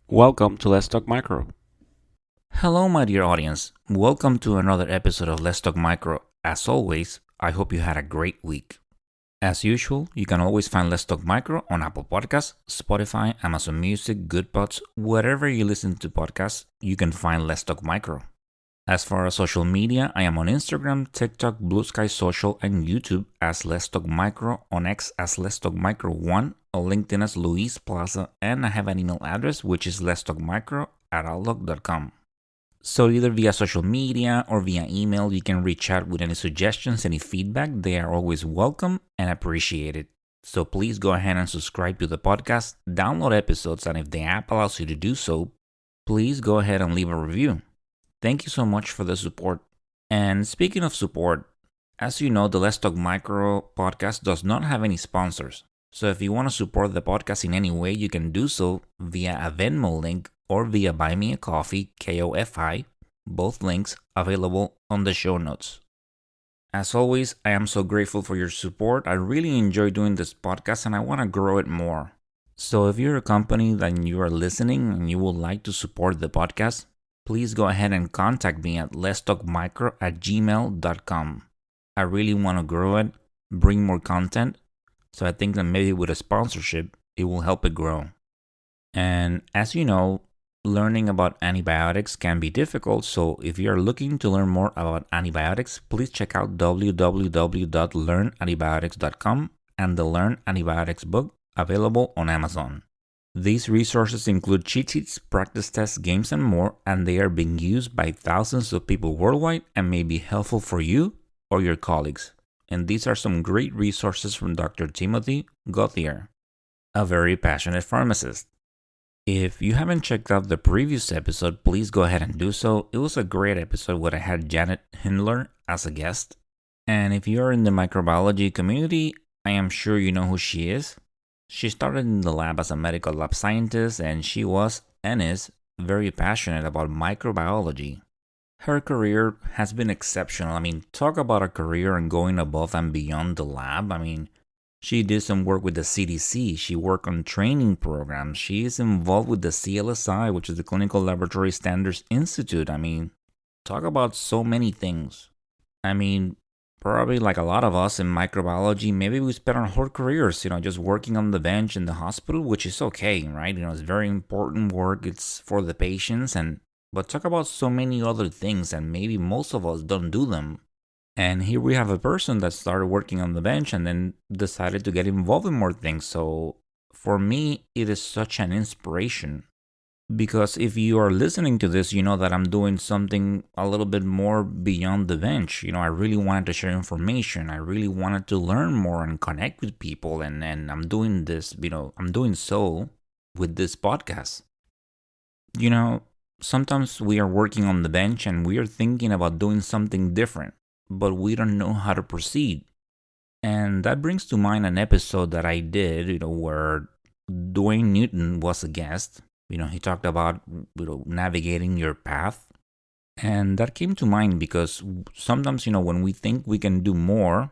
Welcome to Let's Talk Micro. Hello, my dear audience. Welcome to another episode of Let's Talk Micro. As always, I hope you had a great week. As usual, you can always find Let's Talk Micro on Apple Podcasts, Spotify, Amazon Music, Goodpods, wherever you listen to podcasts, you can find Let's Talk Micro. As far as social media, I am on Instagram, TikTok, Blue Sky Social, and YouTube as Let's Talk Micro, on X as Let's Talk Micro 1, on LinkedIn as Luis Plaza, and I have an email address which is letstalkmicro@outlook.com. So either via social media or via email, you can reach out with any suggestions, any feedback. They are always welcome and appreciated. So please go ahead and subscribe to the podcast, download episodes, and if the app allows you to do so, please go ahead and leave a review. Thank you so much for the support. And speaking of support, as you know, the Let's Talk Micro podcast does not have any sponsors. So if you want to support the podcast in any way, you can do so via a Venmo link or via Buy Me a Coffee, KOFI, both links available on the show notes. As always, I am so grateful for your support. I really enjoy doing this podcast and I want to grow it more. So if you're a company that you are listening and you would like to support the podcast, please go ahead and contact me at letstalkmicro@gmail.com. I really want to grow it, bring more content, so I think that maybe with a sponsorship, it will help it grow. And as you know, learning about antibiotics can be difficult, so if you are looking to learn more about antibiotics, please check out www.learnantibiotics.com and the Learn Antibiotics book available on Amazon. These resources include cheat sheets, practice tests, games, and more, and they are being used by thousands of people worldwide and may be helpful for you or your colleagues. And these are some great resources from Dr. Timothy Gauthier, a very passionate pharmacist. If you haven't checked out the previous episode, please go ahead and do so. It was a great episode where I had Janet Hindler as a guest. And if you're in the microbiology community, I am sure you know who she is. She started in the lab as a medical lab scientist, and she was and is very passionate about microbiology. Her career has been exceptional. Talk about a career and going above and beyond the lab. She did some work with the CDC. She worked on training programs. She is involved with the CLSI, which is the Clinical Laboratory Standards Institute. Talk about so many things. Probably like a lot of us in microbiology, maybe we spend our whole careers, just working on the bench in the hospital, which is okay, right? It's very important work. It's for the patients, but talk about so many other things, and maybe most of us don't do them. And here we have a person that started working on the bench and then decided to get involved in more things. So for me, it is such an inspiration. Because if you are listening to this, you know that I'm doing something a little bit more beyond the bench. I really wanted to share information. I really wanted to learn more and connect with people. And I'm doing this, I'm doing so with this podcast. Sometimes we are working on the bench and we are thinking about doing something different, but we don't know how to proceed. And that brings to mind an episode that I did, where Dwayne Newton was a guest. He talked about navigating your path. And that came to mind because sometimes, when we think we can do more,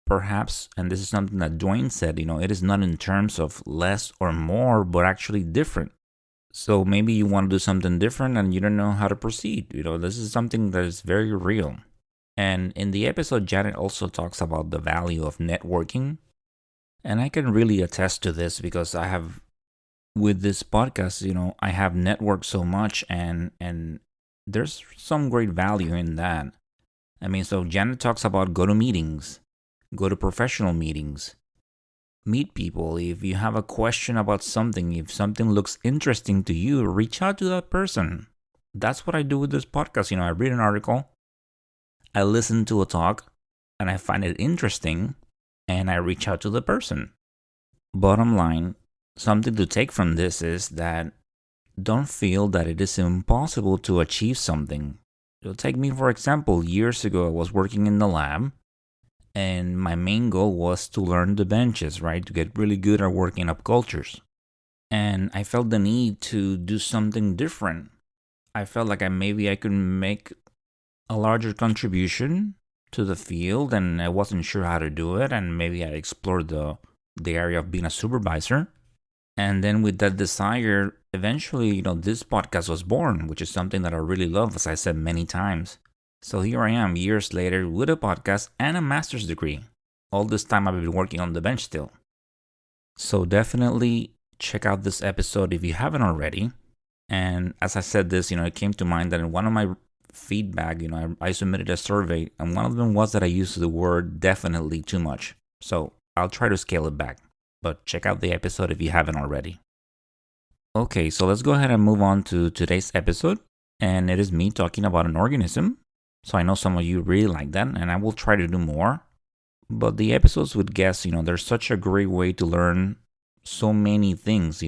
perhaps, and this is something that Dwayne said, it is not in terms of less or more, but actually different. So maybe you want to do something different and you don't know how to proceed. This is something that is very real. And in the episode, Janet also talks about the value of networking. And I can really attest to this because I have, with this podcast, I have networked so much and there's some great value in that. So Janet talks about go to meetings, go to professional meetings, meet people. If you have a question about something, if something looks interesting to you, reach out to that person. That's what I do with this podcast. I read an article, I listen to a talk, and I find it interesting, and I reach out to the person. Bottom line, something to take from this is that don't feel that it is impossible to achieve something. Take me, for example, years ago, I was working in the lab, and my main goal was to learn the benches, right? To get really good at working up cultures. And I felt the need to do something different. I felt like maybe I could make a larger contribution to the field, and I wasn't sure how to do it, and maybe I explored the area of being a supervisor. And then with that desire, eventually, this podcast was born, which is something that I really love, as I said many times. So here I am, years later, with a podcast and a master's degree. All this time I've been working on the bench still. So definitely check out this episode if you haven't already. And as I said this, it came to mind that in one of my feedback, I submitted a survey, and one of them was that I used the word definitely too much. So I'll try to scale it back, but check out the episode if you haven't already. Okay, so let's go ahead and move on to today's episode, and it is me talking about an organism. So I know some of you really like that, and I will try to do more. But the episodes with guests, they're such a great way to learn so many things,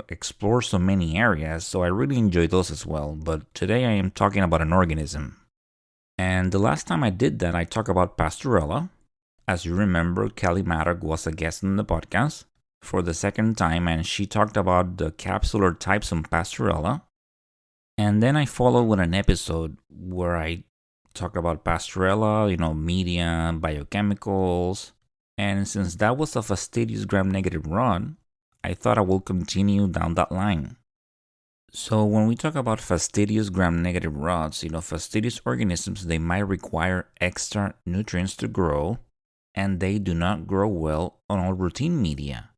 explore so many areas. So I really enjoy those as well. But today I am talking about an organism. And the last time I did that, I talked about Pastorella. As you remember, Kelly Maddock was a guest on the podcast for the second time, and she talked about the capsular types of Pastorella. And then I followed with an episode where I talked about Pastorella, media, biochemicals. And since that was a fastidious gram-negative rod, I thought I will continue down that line. So when we talk about fastidious gram-negative rods, fastidious organisms, they might require extra nutrients to grow, and they do not grow well on all routine media.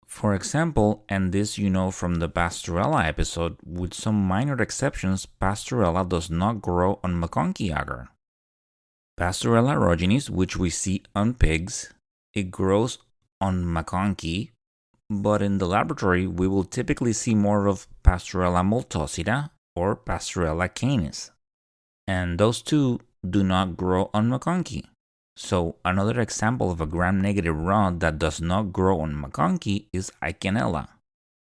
For example, and this from the Pastorella episode, with some minor exceptions, Pastorella does not grow on McConkey agar. Pastorella aerogenes, which we see on pigs, it grows on McConkey, but in the laboratory we will typically see more of Pastorella multocida or Pastorella canis. And those two do not grow on McConkey. So another example of a gram-negative rod that does not grow on McConkey is Eikenella.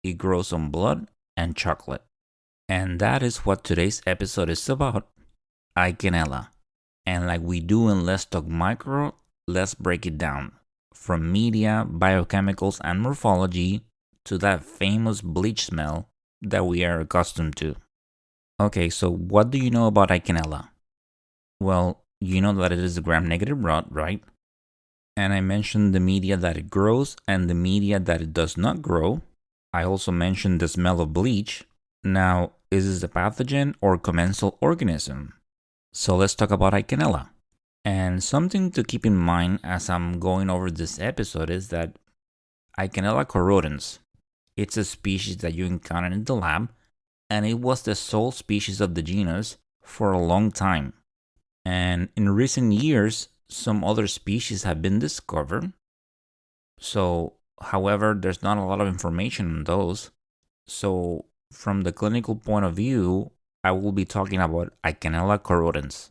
It grows on blood and chocolate. And that is what today's episode is about, Eikenella. And like we do in letstalkmicro, let's break it down. From media, biochemicals, and morphology to that famous bleach smell that we are accustomed to. Okay, so what do you know about Eikenella? Well, you know that it is a gram-negative rod, right? And I mentioned the media that it grows and the media that it does not grow. I also mentioned the smell of bleach. Now, is this a pathogen or commensal organism? So let's talk about Eikenella. And something to keep in mind as I'm going over this episode is that Eikenella corrodens. It's a species that you encounter in the lab, and it was the sole species of the genus for a long time. And in recent years, some other species have been discovered. So, however, there's not a lot of information on those. So, from the clinical point of view, I will be talking about Eikenella corrodens.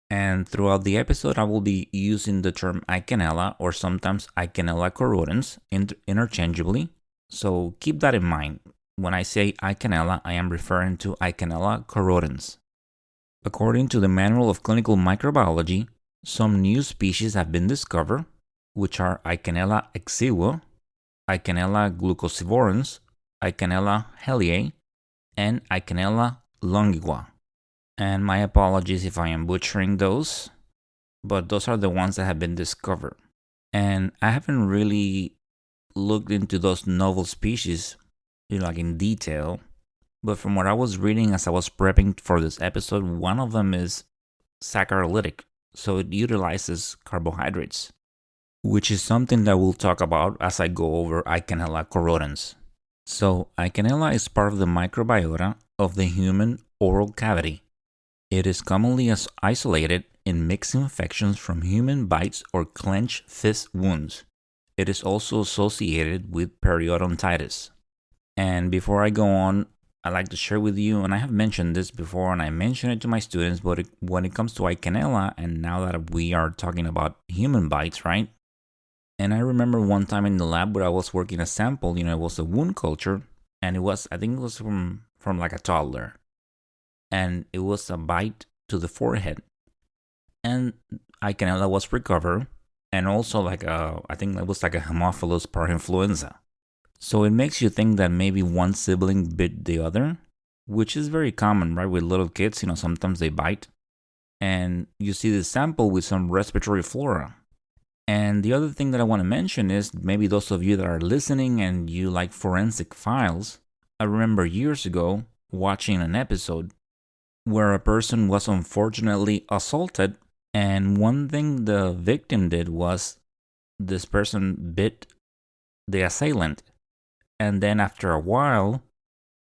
And throughout the episode, I will be using the term Eikenella or sometimes Eikenella corrodens interchangeably. So keep that in mind. When I say Eikenella, I am referring to Eikenella corrodens. According to the Manual of Clinical Microbiology, some new species have been discovered, which are Eikenella exigua, Eikenella glucosivorans, Eikenella heliae, and Eikenella longigua. And my apologies if I am butchering those, but those are the ones that have been discovered. And I haven't really looked into those novel species, like in detail. But from what I was reading as I was prepping for this episode, one of them is saccharolytic, so it utilizes carbohydrates, which is something that we'll talk about as I go over Eikenella corrodens. So Eikenella is part of the microbiota of the human oral cavity. It is commonly isolated in mixed infections from human bites or clenched fist wounds. It is also associated with periodontitis. And before I go on, I'd like to share with you, and I have mentioned this before, and I mention it to my students, but when it comes to Eikenella, and now that we are talking about human bites, right? And I remember one time in the lab where I was working a sample, it was a wound culture, and I think it was from like a toddler. And it was a bite to the forehead. And Eikenella was recovered, and also I think it was like a Haemophilus parainfluenza. So it makes you think that maybe one sibling bit the other, which is very common, right? With little kids, sometimes they bite. And you see the sample with some respiratory flora. And the other thing that I want to mention is maybe those of you that are listening and you like forensic files, I remember years ago watching an episode where a person was unfortunately assaulted, and one thing the victim did was this person bit the assailant. And then after a while,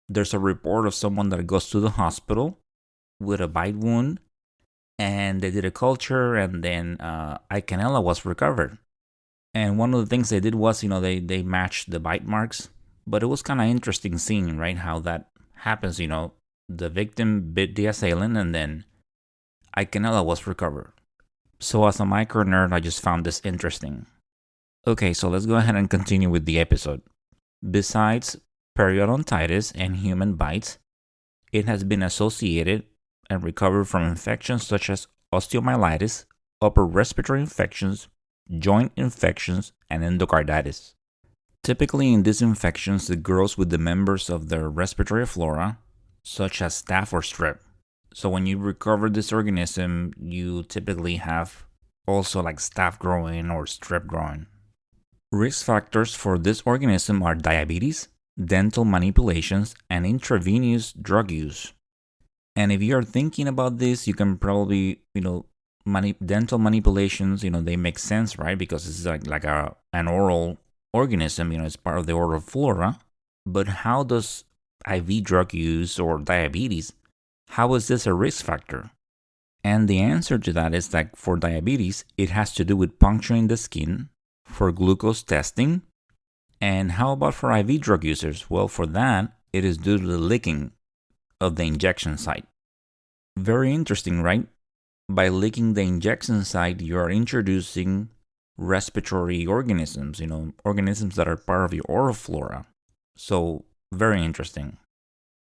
there's a report of someone that goes to the hospital with a bite wound, and they did a culture, and then Eikenella was recovered. And one of the things they did was, they matched the bite marks. But it was kind of interesting seeing, right, how that happens. The victim bit the assailant, and then Eikenella was recovered. So as a micro nerd, I just found this interesting. Okay, so let's go ahead and continue with the episode. Besides periodontitis and human bites, it has been associated and recovered from infections such as osteomyelitis, upper respiratory infections, joint infections, and endocarditis. Typically, in these infections, it grows with the members of the respiratory flora, such as staph or strep. So when you recover this organism, you typically have also like staph growing or strep growing. Risk factors for this organism are diabetes, dental manipulations, and intravenous drug use. And if you are thinking about this, you can probably, dental manipulations, they make sense, right? Because it's like an oral organism, it's part of the oral flora. But how does IV drug use or diabetes, how is this a risk factor? And the answer to that is that for diabetes, it has to do with puncturing the skin, for glucose testing. And how about for IV drug users? Well, for that, it is due to the licking of the injection site. Very interesting, right? By licking the injection site, you are introducing respiratory organisms, organisms that are part of your oral flora. So, very interesting.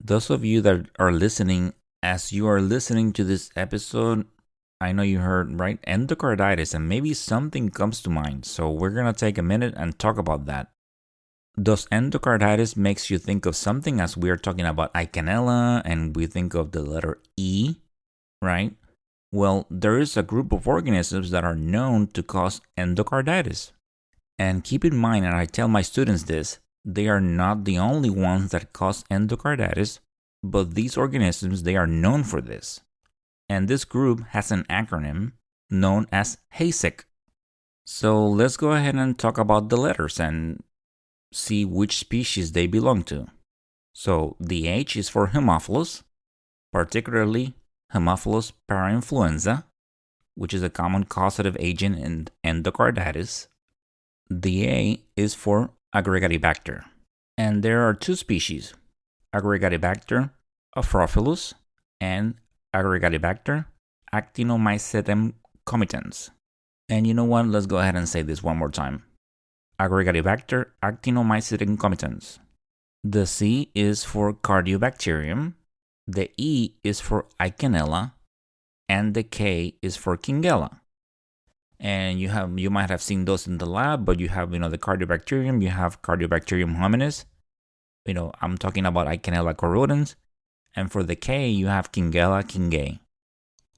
Those of you that are listening, as you are listening to this episode, I know you heard, right, endocarditis, and maybe something comes to mind. So we're going to take a minute and talk about that. Does endocarditis makes you think of something, as we are talking about Eikenella and we think of the letter E, right? Well, there is a group of organisms that are known to cause endocarditis. And keep in mind, and I tell my students this, they are not the only ones that cause endocarditis, but these organisms, they are known for this. And this group has an acronym known as HACEK. So let's go ahead and talk about the letters and see which species they belong to. So the H is for Haemophilus, particularly Haemophilus parainfluenza, which is a common causative agent in endocarditis. The A is for Aggregatibacter. And there are two species, Aggregatibacter aphrophilus and Aggregatibacter actinomycetum comitans. And you know what? Let's go ahead and say this one more time. Aggregatibacter actinomycetum comitans. The C is for Cardiobacterium, the E is for Eikenella, and the K is for Kingella. And you might have seen those in the lab, but you have, the Cardiobacterium, you have Cardiobacterium hominis. I'm talking about Eikenella corrodens. And for the K, you have Kingella kingae.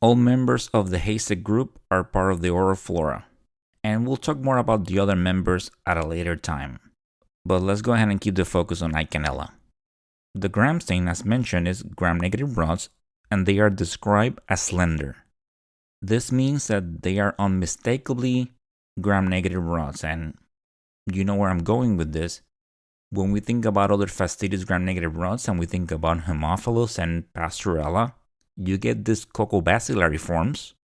All members of the HACEK group are part of the oral flora. And we'll talk more about the other members at a later time. But let's go ahead and keep the focus on Eikenella. The gram stain, as mentioned, is gram-negative rods, and they are described as slender. This means that they are unmistakably gram-negative rods, and you know where I'm going with this. When we think about other fastidious gram-negative rods and we think about Haemophilus and Pastorella, you get these cocobacillary forms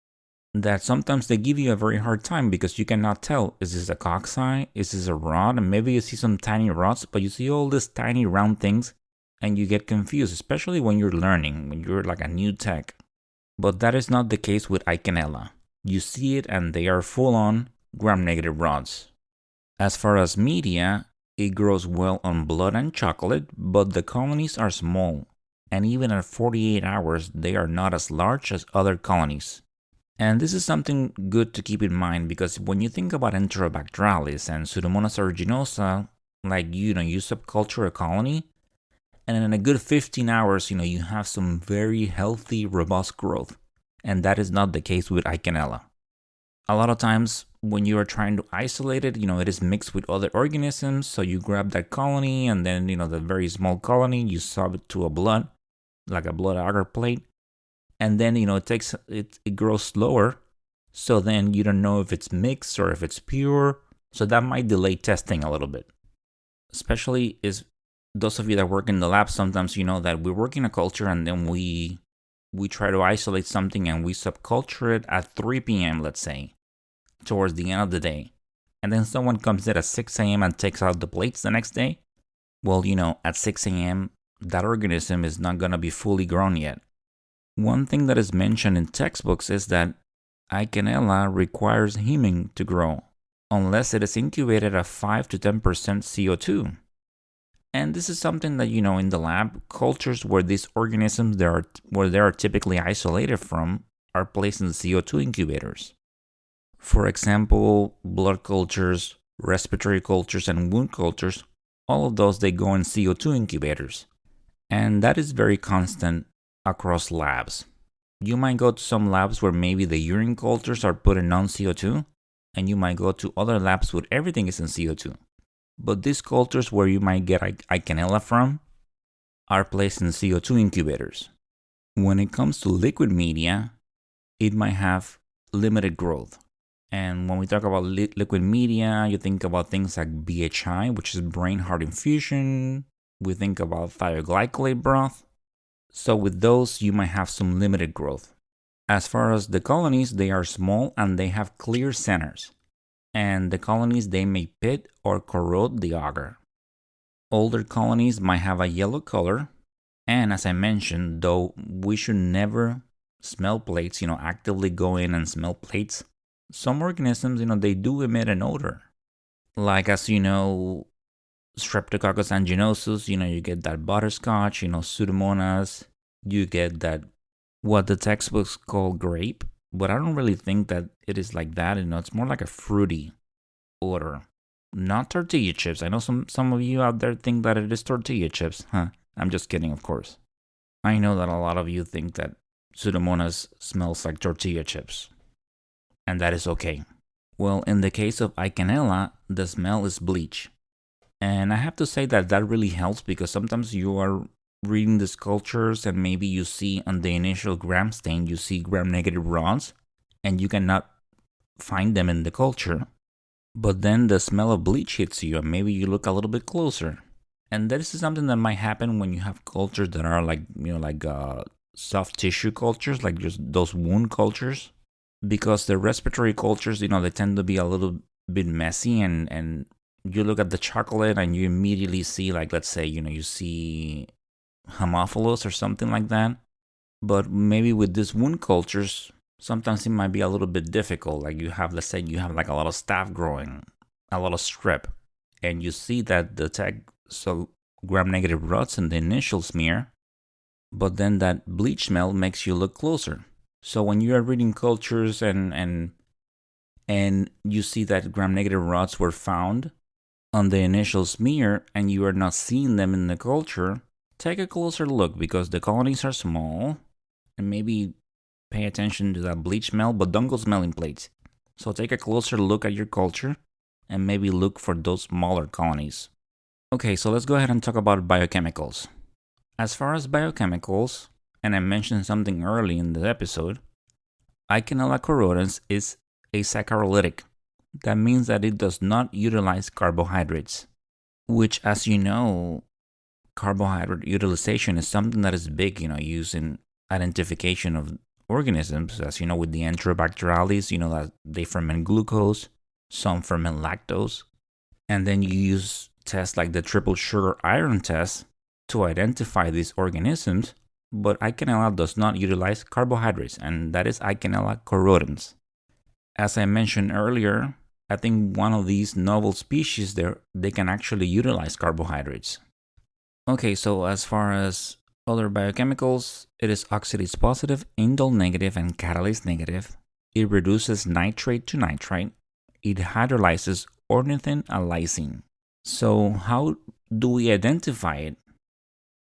that sometimes they give you a very hard time because you cannot tell, is this a cocci, is this a rod, and maybe you see some tiny rods, but you see all these tiny round things and you get confused, especially when you're learning, when you're like a new tech. But that is not the case with Eikenella. You see it and they are full-on gram-negative rods. As far as media, it grows well on blood and chocolate, but the colonies are small, and even at 48 hours, they are not as large as other colonies. And this is something good to keep in mind because when you think about Enterobacterialis and Pseudomonas aeruginosa, like, you subculture a colony, and in a good 15 hours, you have some very healthy, robust growth. And that is not the case with Eikenella. A lot of times when you are trying to isolate it, it is mixed with other organisms. So you grab that colony and then, the very small colony, you sub it to a blood, like a blood agar plate. And then, it grows slower. So then you don't know if it's mixed or if it's pure. So that might delay testing a little bit. Especially is those of you that work in the lab, sometimes you know that we work in a culture and then we try to isolate something and we subculture it at 3 p.m., let's say, towards the end of the day. And then someone comes in at 6 a.m. and takes out the plates the next day. Well, at 6 a.m., that organism is not going to be fully grown yet. One thing that is mentioned in textbooks is that Eikenella requires hemming to grow, unless it is incubated at 5 to 10% CO2. And this is something that, in the lab, cultures where these organisms they are typically isolated from are placed in CO2 incubators. For example, blood cultures, respiratory cultures, and wound cultures, all of those, they go in CO2 incubators. And that is very constant across labs. You might go to some labs where maybe the urine cultures are put in non-CO2, and you might go to other labs where everything is in CO2. But these cultures where you might get Eikenella from are placed in CO2 incubators. When it comes to liquid media, it might have limited growth. And when we talk about liquid media, you think about things like BHI, which is brain heart infusion. We think about thioglycolate broth. So with those, you might have some limited growth. As far as the colonies, they are small and they have clear centers. And the colonies, they may pit or corrode the agar. Older colonies might have a yellow color. And as I mentioned, though we should never smell plates, actively go in and smell plates. Some organisms, they do emit an odor. Like as Streptococcus aeruginosus, you get that butterscotch, Pseudomonas, you get that, what the textbooks call grape. But I don't really think that it is like that. It's more like a fruity odor. Not tortilla chips. I know some of you out there think that it is tortilla chips. I'm just kidding, of course. I know that a lot of you think that Pseudomonas smells like tortilla chips. And that is okay. Well, in the case of Eikenella, the smell is bleach. And I have to say that really helps because sometimes you are reading these cultures and maybe you see on the initial gram stain, you see gram-negative rods and you cannot find them in the culture. But then the smell of bleach hits you and maybe you look a little bit closer. And this is something that might happen when you have cultures that are like soft tissue cultures, like just those wound cultures. Because the respiratory cultures, they tend to be a little bit messy and you look at the chocolate and you immediately see, like, let's say, you see Haemophilus or something like that. But maybe with these wound cultures, sometimes it might be a little bit difficult. Like let's say you have like a lot of staph growing, a lot of strep, and you see that the tag, so gram-negative rods in the initial smear, but then that bleach smell makes you look closer. So when you are reading cultures and you see that gram-negative rods were found on the initial smear and you are not seeing them in the culture, take a closer look because the colonies are small and maybe pay attention to that bleach smell, but don't go smelling plates. So take a closer look at your culture and maybe look for those smaller colonies. Okay, so let's go ahead and talk about biochemicals. As far as biochemicals, and I mentioned something early in the episode, Eikenella corrodens is asaccharolytic. That means that it does not utilize carbohydrates, which, as you know, carbohydrate utilization is something that is big, used in identification of organisms. As you know, with the Enterobacteriales, that they ferment glucose, some ferment lactose, and then you use tests like the triple sugar iron test to identify these organisms. But Eikenella does not utilize carbohydrates, and that is Eikenella corrodens. As I mentioned earlier, I think one of these novel species they can actually utilize carbohydrates. Okay, so as far as other biochemicals, it is oxidase positive, indole negative, and catalase negative. It reduces nitrate to nitrite. It hydrolyzes ornithine and lysine. So how do we identify it?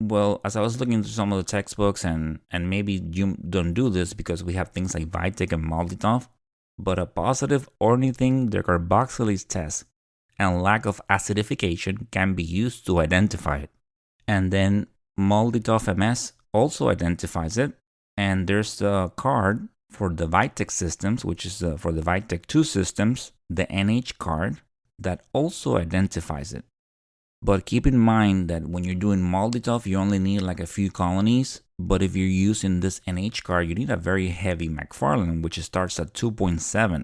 Well, as I was looking through some of the textbooks, and maybe you don't do this because we have things like Vitek and Malditov, but a positive ornithine decarboxylase test and lack of acidification can be used to identify it. And then MALDI-TOF MS also identifies it, and there's a card for the VITEC systems, which is for the VITEC 2 systems, the NH card, that also identifies it. But keep in mind that when you're doing MALDI-TOF, you only need like a few colonies. But if you're using this NH card, you need a very heavy McFarlane, which starts at 2.7.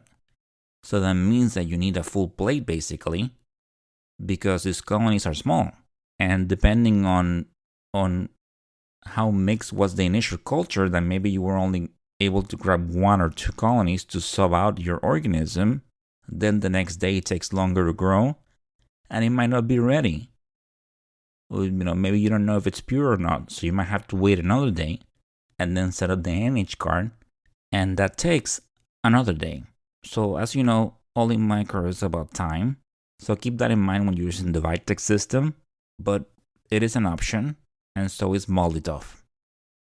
So that means that you need a full plate basically, because these colonies are small. And depending on how mixed was the initial culture, then maybe you were only able to grab 1 or 2 colonies to sub out your organism. Then the next day it takes longer to grow, and it might not be ready. Maybe you don't know if it's pure or not, so you might have to wait another day and then set up the NH card, and that takes another day. So as you know, all in micro is about time, so keep that in mind when you're using the VITEC system, but it is an option, and so is MALDI-TOF.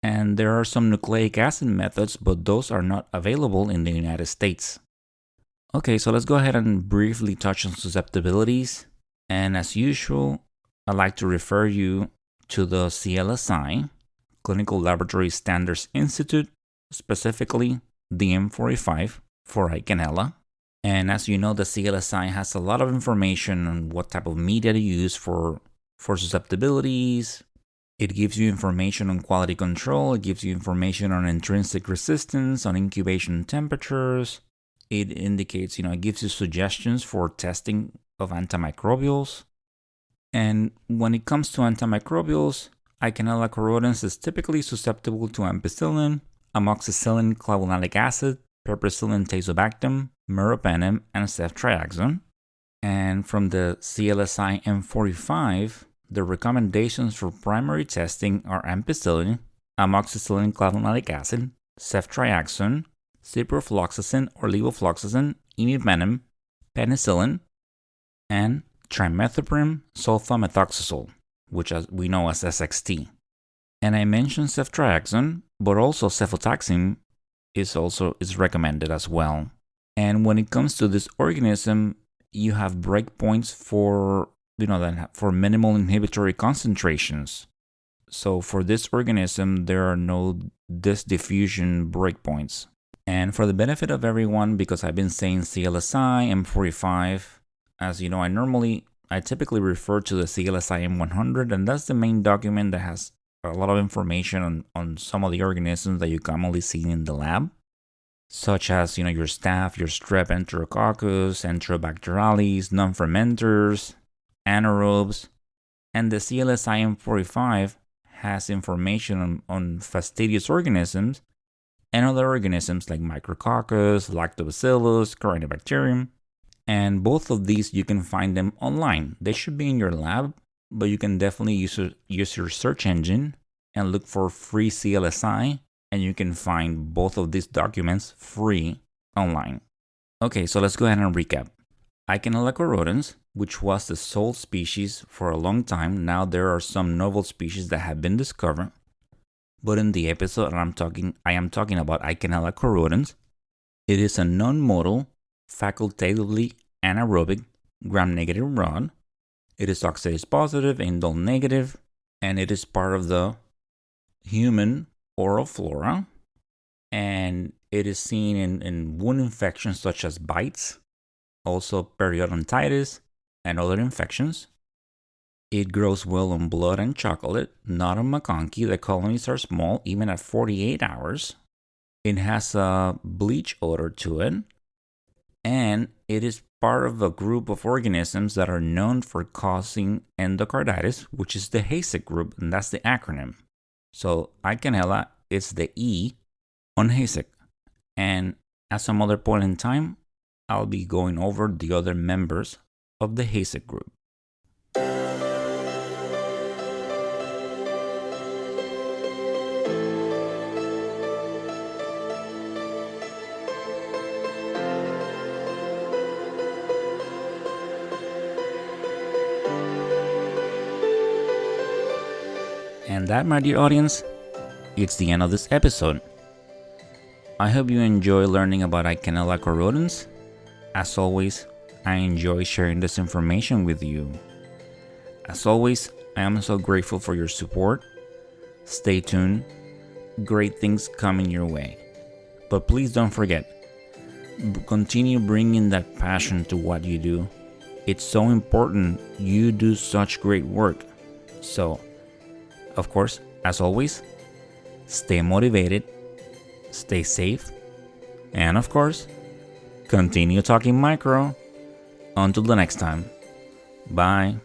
And there are some nucleic acid methods, but those are not available in the United States. Okay, so let's go ahead and briefly touch on susceptibilities. And as usual, I'd like to refer you to the CLSI, Clinical Laboratory Standards Institute, specifically the M45 for Eikenella. And as you know, the CLSI has a lot of information on what type of media to use for susceptibilities. It gives you information on quality control. It gives you information on intrinsic resistance, on incubation temperatures. It indicates, it gives you suggestions for testing of antimicrobials. And when it comes to antimicrobials, Eikenella corrodens is typically susceptible to ampicillin, amoxicillin clavulanic acid, piperacillin tazobactam, meropenem, and ceftriaxone. And from the CLSI M45, the recommendations for primary testing are ampicillin, amoxicillin clavulanic acid, ceftriaxone, ciprofloxacin or levofloxacin, imipenem, penicillin, and trimethoprim sulfamethoxazole, which we know as SXT. And I mentioned ceftriaxone, but also cefotaxime is recommended as well. And when it comes to this organism, you have breakpoints for for minimal inhibitory concentrations. So for this organism, there are no diffusion breakpoints. And for the benefit of everyone, because I've been saying CLSI M45, as you know, I typically refer to the CLSI M100, and that's the main document that has a lot of information on some of the organisms that you commonly see in the lab, such as, your staph, your strep enterococcus, enterobacterialis, non-fermenters, anaerobes, and the CLSI M45 has information on fastidious organisms and other organisms like Micrococcus, Lactobacillus, Corynebacterium. And both of these, you can find them online. They should be in your lab, but you can definitely use your search engine and look for free CLSI, and you can find both of these documents free online. Okay, so let's go ahead and recap. Eikenella corrodens, which was the sole species for a long time. Now there are some novel species that have been discovered. But in the episode I am talking about Eikenella corrodens. It is a non-motile, facultatively anaerobic, gram-negative rod. It is oxidase positive, indole negative, and it is part of the human oral flora. And it is seen in wound infections such as bites, also periodontitis, and other infections. It grows well on blood and chocolate, not on McConkey. The colonies are small, even at 48 hours. It has a bleach odor to it, and it is part of a group of organisms that are known for causing endocarditis, which is the HACEK group, and that's the acronym. So Eikenella is the E on HACEK. And at some other point in time, I'll be going over the other members of the HACEK group. And that, my dear audience, it's the end of this episode. I hope you enjoy learning about Eikenella corrodens. As always, I enjoy sharing this information with you. As always, I am so grateful for your support. Stay tuned. Great things coming your way. But please don't forget, continue bringing that passion to what you do. It's so important. You do such great work. So, of course, as always, stay motivated, stay safe, and of course, continue talking micro. Until the next time. Bye.